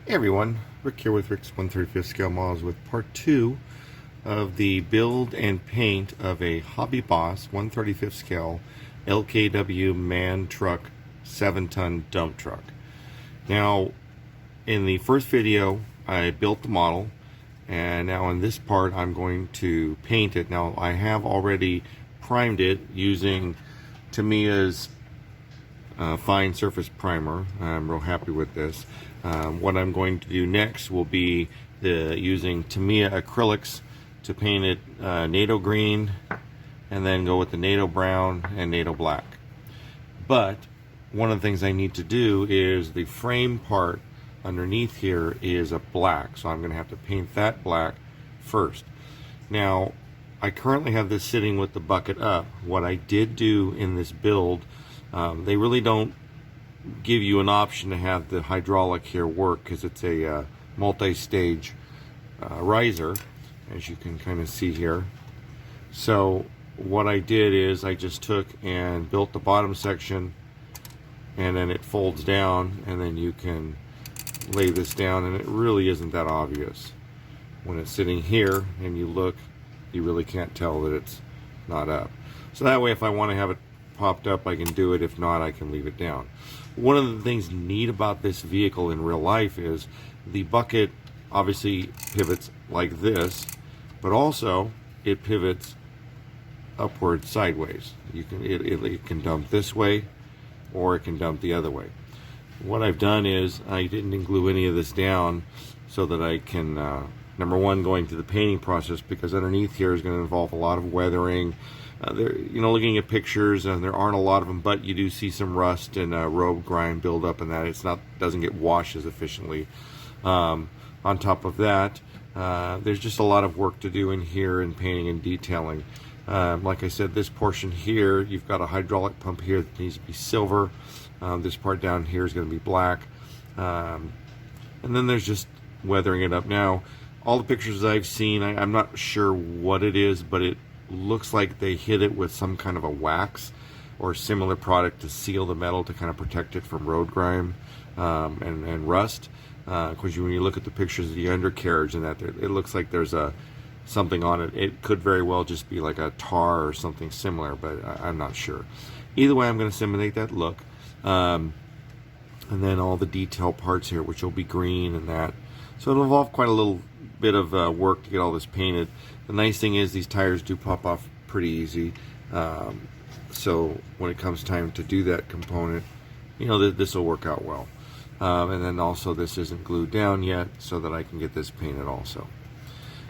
Hey everyone, Rick here with Rick's 135th Scale Models with part 2 of the build and paint of a Hobby Boss 135th scale LKW man truck 7-ton dump truck. Now, in the first video I built the model, and now in this part I'm going to paint it. Now I have already primed it using Tamiya's fine surface primer. I'm real happy with this. What I'm going to do next will be using Tamiya acrylics to paint it NATO green, and then go with the NATO brown and NATO black. But one of the things I need to do is the frame part underneath here is a black, so I'm going to have to paint that black first. Now I currently have this sitting with the bucket up. What I did do in this build, they really don't give you an option to have the hydraulic here work because it's a multi-stage riser, as you can kind of see here. So what I did is I just took and built the bottom section, and then it folds down, and then you can lay this down, and it really isn't that obvious. When it's sitting here and you look, you really can't tell that it's not up. So that way, if I want to have it popped up, I can do it. If not, I can leave it down. One of the things neat about this vehicle in real life is the bucket obviously pivots like this, but also it pivots upward sideways. It can dump this way, or it can dump the other way. What I've done is I didn't glue any of this down so that I can number one, going through the painting process, because underneath here is going to involve a lot of weathering. Looking at pictures, and there aren't a lot of them, but you do see some rust and road grime build up, and that doesn't get washed as efficiently. On top of that, there's just a lot of work to do in here in painting and detailing. Like I said, this portion here, you've got a hydraulic pump here that needs to be silver. This part down here is going to be black, and then there's just weathering it up. Now, all the pictures I've seen, I'm not sure what it is, but it looks like they hit it with some kind of a wax or similar product to seal the metal to kind of protect it from road grime and rust. Because when you look at the pictures of the undercarriage and that, it looks like there's something on it. It could very well just be like a tar or something similar, but I'm not sure. Either way, I'm going to simulate that look. And then all the detail parts here, which will be green and that. So it'll involve quite a little bit of work to get all this painted. The nice thing is these tires do pop off pretty easy. So when it comes time to do that component, this will work out well. And then also this isn't glued down yet, so that I can get this painted also.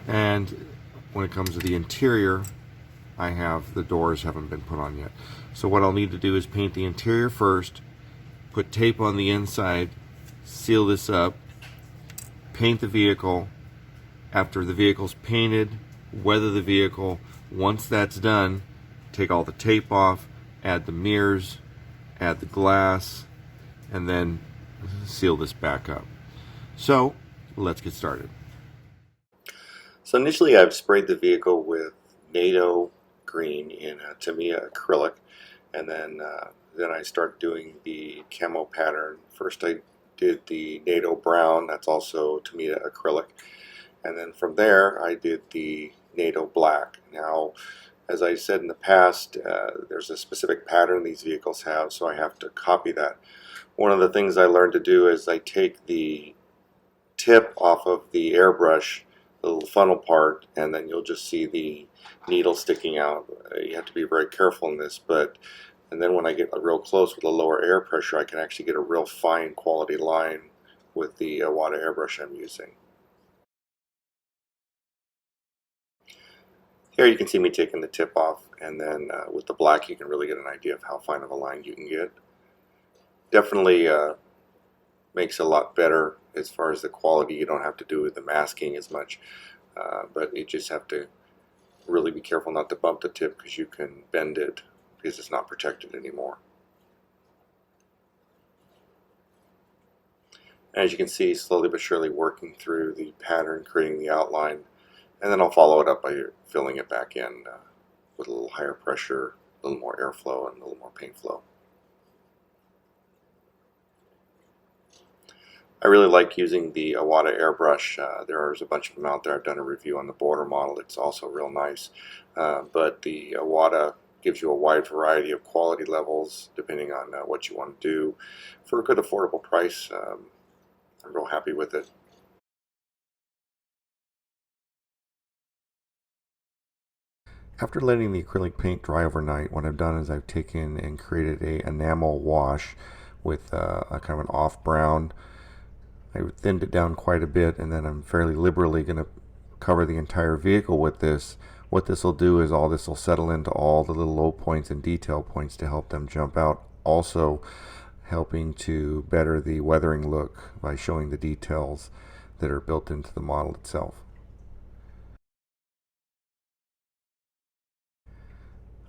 And when it comes to the interior, the doors haven't been put on yet. So what I'll need to do is paint the interior first, put tape on the inside, seal this up, paint the vehicle. After the vehicle's painted, weather the vehicle. Once that's done, take all the tape off, add the mirrors, add the glass, and then seal this back up. So let's get started. So initially I've sprayed the vehicle with NATO green in a Tamiya acrylic, and then I start doing the camo pattern. First I did the NATO brown, that's also Tamiya acrylic, and then from there I did the NATO black. Now, as I said in the past, there's a specific pattern these vehicles have, so I have to copy that. One of the things I learned to do is I take the tip off of the airbrush, the little funnel part, and then you'll just see the needle sticking out. You have to be very careful in this, and then when I get real close with a lower air pressure, I can actually get a real fine quality line with the Wada airbrush I'm using. Here you can see me taking the tip off, and then with the black you can really get an idea of how fine of a line you can get. Definitely makes it a lot better as far as the quality. You don't have to do with the masking as much, but you just have to really be careful not to bump the tip, because you can bend it because it's not protected anymore. As you can see, slowly but surely working through the pattern, creating the outline, and then I'll follow it up by filling it back in with a little higher pressure, a little more airflow, and a little more paint flow. I really like using the Awada airbrush. There's a bunch of them out there. I've done a review on the border model. It's also real nice. But the Awada gives you a wide variety of quality levels depending on what you want to do for a good affordable price. I'm real happy with it. After letting the acrylic paint dry overnight, what I've done is I've taken and created a enamel wash with a kind of an off brown. I thinned it down quite a bit, and then I'm fairly liberally going to cover the entire vehicle with this. What this will do is all this will settle into all the little low points and detail points to help them jump out. Also helping to better the weathering look by showing the details that are built into the model itself.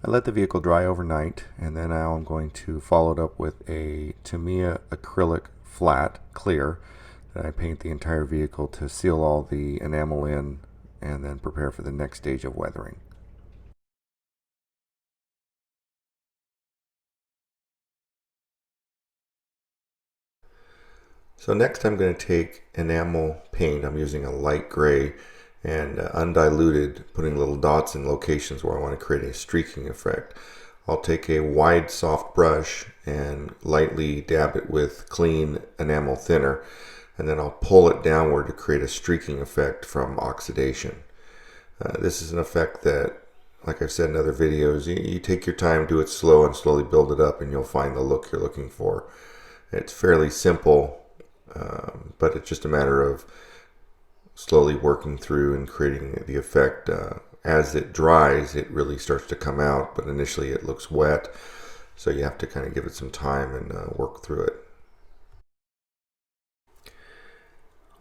I let the vehicle dry overnight, and then now I'm going to follow it up with a Tamiya acrylic flat clear that I paint the entire vehicle to seal all the enamel in and then prepare for the next stage of weathering. So next I'm going to take enamel paint. I'm using a light gray and undiluted, putting little dots in locations where I want to create a streaking effect. I'll take a wide soft brush and lightly dab it with clean enamel thinner, and then I'll pull it downward to create a streaking effect from oxidation. This is an effect that, like I've said in other videos, you take your time, do it slow, and slowly build it up, and you'll find the look you're looking for. It's fairly simple, but it's just a matter of slowly working through and creating the effect. As it dries, it really starts to come out, but initially it looks wet, so you have to kind of give it some time and work through it.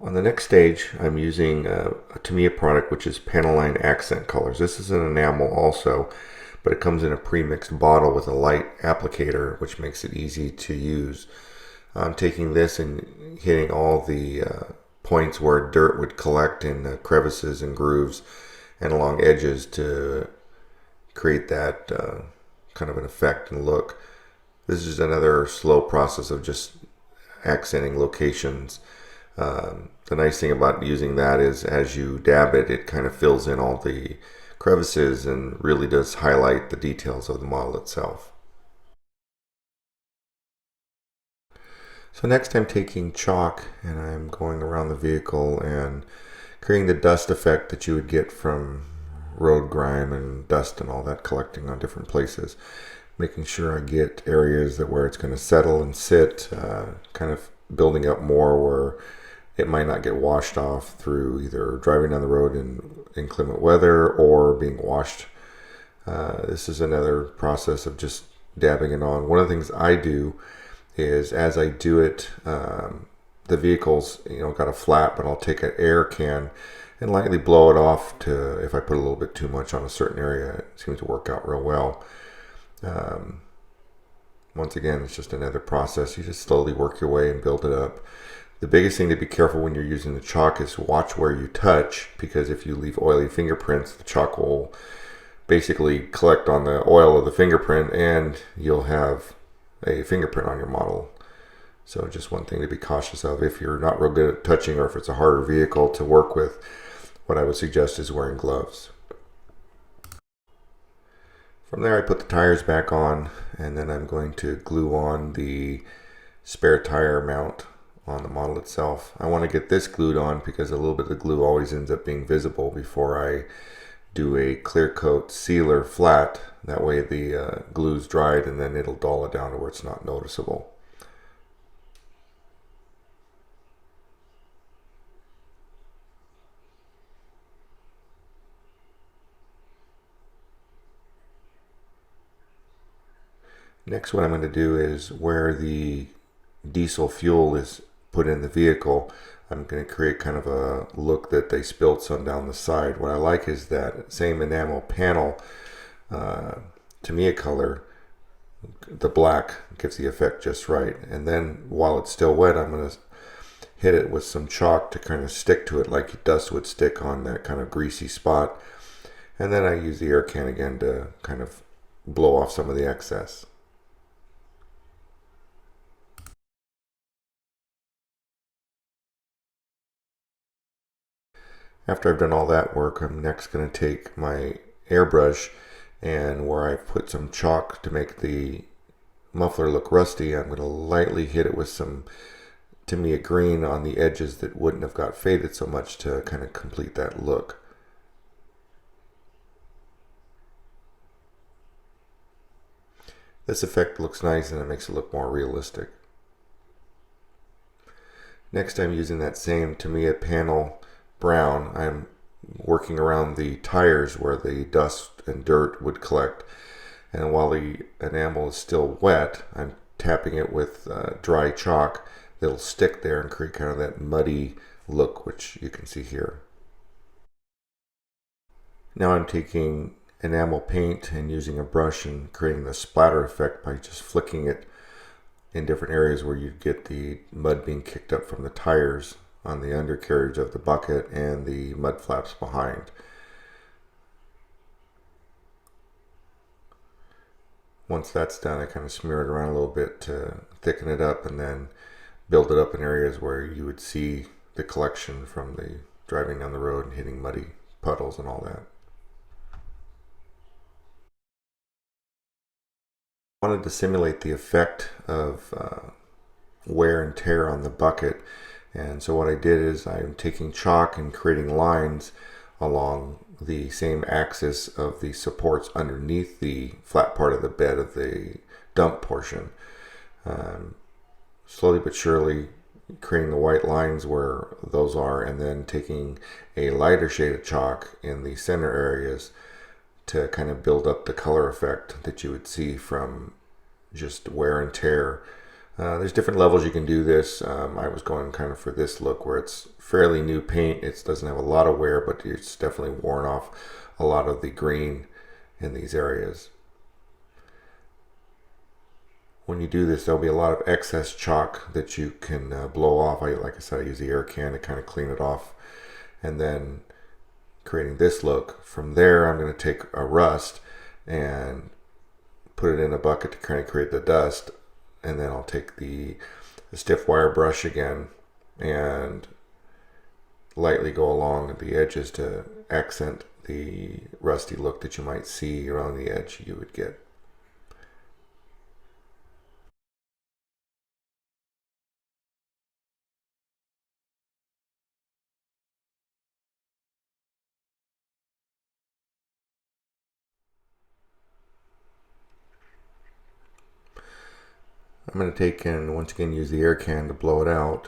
On the next stage, I'm using a Tamiya product which is Panaline Accent Colors. This is an enamel also, but it comes in a pre-mixed bottle with a light applicator, which makes it easy to use. I'm taking this and hitting all the points where dirt would collect in crevices and grooves and along edges to create that kind of an effect and look. This is another slow process of just accenting locations. The nice thing about using that is as you dab it, it kind of fills in all the crevices and really does highlight the details of the model itself. So next I'm taking chalk and I'm going around the vehicle and creating the dust effect that you would get from road grime and dust and all that collecting on different places. Making sure I get areas that where it's going to settle and sit, kind of building up more where it might not get washed off through either driving down the road in inclement weather or being washed. This is another process of just dabbing it on. One of the things I do is as I do it, the vehicle's got a flat, but I'll take an air can and lightly blow it off to if I put a little bit too much on a certain area. It seems to work out real well. Once again, it's just another process. You just slowly work your way and build it up. The biggest thing to be careful when you're using the chalk is watch where you touch, because if you leave oily fingerprints, the chalk will basically collect on the oil of the fingerprint and you'll have a fingerprint on your model. So just one thing to be cautious of if you're not real good at touching or if it's a harder vehicle to work with. What I would suggest is wearing gloves. From there I put the tires back on, and then I'm going to glue on the spare tire mount on the model itself. I want to get this glued on because a little bit of the glue always ends up being visible before I do a clear coat sealer flat. That way the glue's dried and then it'll dull it down to where it's not noticeable. Next, what I'm going to do is where the diesel fuel is put in the vehicle, I'm going to create kind of a look that they spilled some down the side. What I like is that same enamel panel, Tamiya color, the black gives the effect just right. And then while it's still wet, I'm going to hit it with some chalk to kind of stick to it like dust would stick on that kind of greasy spot. And then I use the air can again to kind of blow off some of the excess. After I've done all that work, I'm next going to take my airbrush, and where I've put some chalk to make the muffler look rusty, I'm going to lightly hit it with some Tamiya green on the edges that wouldn't have got faded so much to kind of complete that look. This effect looks nice and it makes it look more realistic. Next, I'm using that same Tamiya panel brown. I'm working around the tires where the dust and dirt would collect, and while the enamel is still wet, I'm tapping it with dry chalk that'll stick there and create kind of that muddy look, which you can see here. Now I'm taking enamel paint and using a brush and creating the splatter effect by just flicking it in different areas where you get the mud being kicked up from the tires on the undercarriage of the bucket and the mud flaps behind. Once that's done, I kind of smear it around a little bit to thicken it up and then build it up in areas where you would see the collection from the driving down the road and hitting muddy puddles and all that. I wanted to simulate the effect of wear and tear on the bucket, and so what I did is I'm taking chalk and creating lines along the same axis of the supports underneath the flat part of the bed of the dump portion. Slowly but surely creating the white lines where those are, and then taking a lighter shade of chalk in the center areas to kind of build up the color effect that you would see from just wear and tear. There's different levels you can do this. I was going kind of for this look where it's fairly new paint. It doesn't have a lot of wear, but it's definitely worn off a lot of the green in these areas. When you do this, there'll be a lot of excess chalk that you can blow off. Like I said, I use the air can to kind of clean it off, and then creating this look. From there, I'm going to take a rust and put it in a bucket to kind of create the dust, and then I'll take the stiff wire brush again and lightly go along the edges to accent the rusty look that you might see around the edge you would get. I'm going to take and once again use the air can to blow it out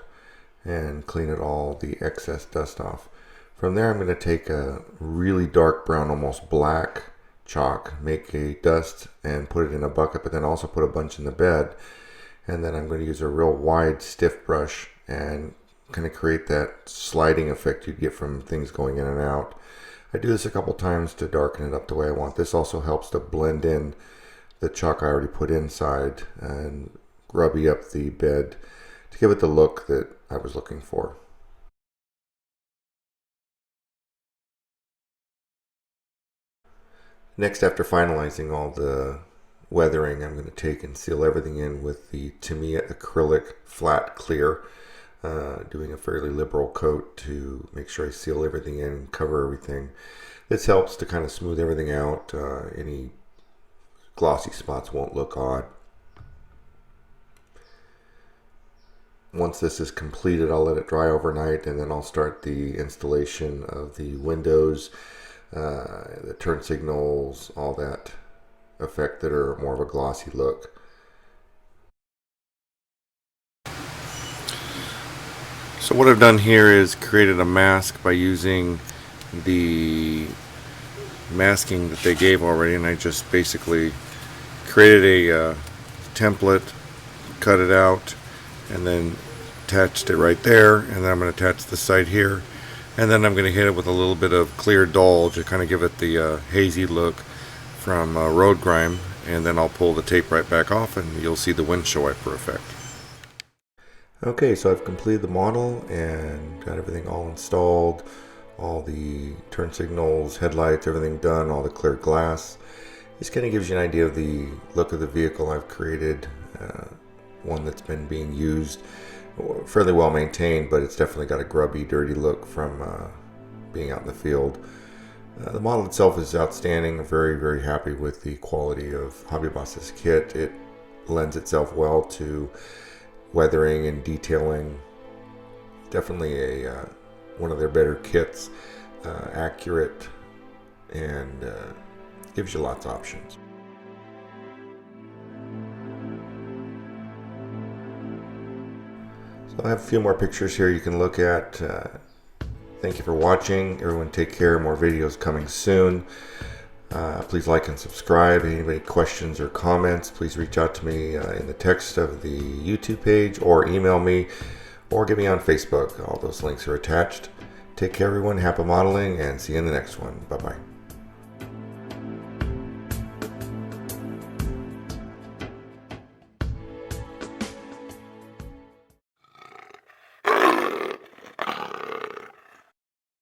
and clean it all the excess dust off. From there, I'm going to take a really dark brown, almost black chalk, make a dust and put it in a bucket, but then also put a bunch in the bed. And then I'm going to use a real wide stiff brush and kind of create that sliding effect you'd get from things going in and out. I do this a couple times to darken it up the way I want. This also helps to blend in the chalk I already put inside and grubby up the bed to give it the look that I was looking for. Next, after finalizing all the weathering, I'm going to take and seal everything in with the Tamiya acrylic flat clear, doing a fairly liberal coat to make sure I seal everything in and cover everything. This helps to kind of smooth everything out. Any glossy spots won't look odd. Once this is completed, I'll let it dry overnight, and then I'll start the installation of the windows, the turn signals, all that effect that are more of a glossy look. So what I've done here is created a mask by using the masking that they gave already, and I just basically created a template, cut it out, and then attached it right there, and then I'm going to attach the side here, and then I'm going to hit it with a little bit of clear dull to kind of give it the hazy look from road grime, and then I'll pull the tape right back off and you'll see the windshield wiper effect. Okay, so I've completed the model and got everything all installed, all the turn signals, headlights, everything done, all the clear glass. This kind of gives you an idea of the look of the vehicle I've created. One that's been being used, fairly well maintained, but it's definitely got a grubby, dirty look from being out in the field. The model itself is outstanding. I'm very happy with the quality of Hobby Boss's kit. It lends itself well to weathering and detailing. Definitely one of their better kits, accurate, and gives you lots of options. So I have a few more pictures here you can look at. Thank you for watching. Everyone take care. More videos coming soon. Please like and subscribe. Any questions or comments, please reach out to me in the text of the YouTube page, or email me, or get me on Facebook. All those links are attached. Take care, everyone. Happy modeling, and see you in the next one. Bye-bye.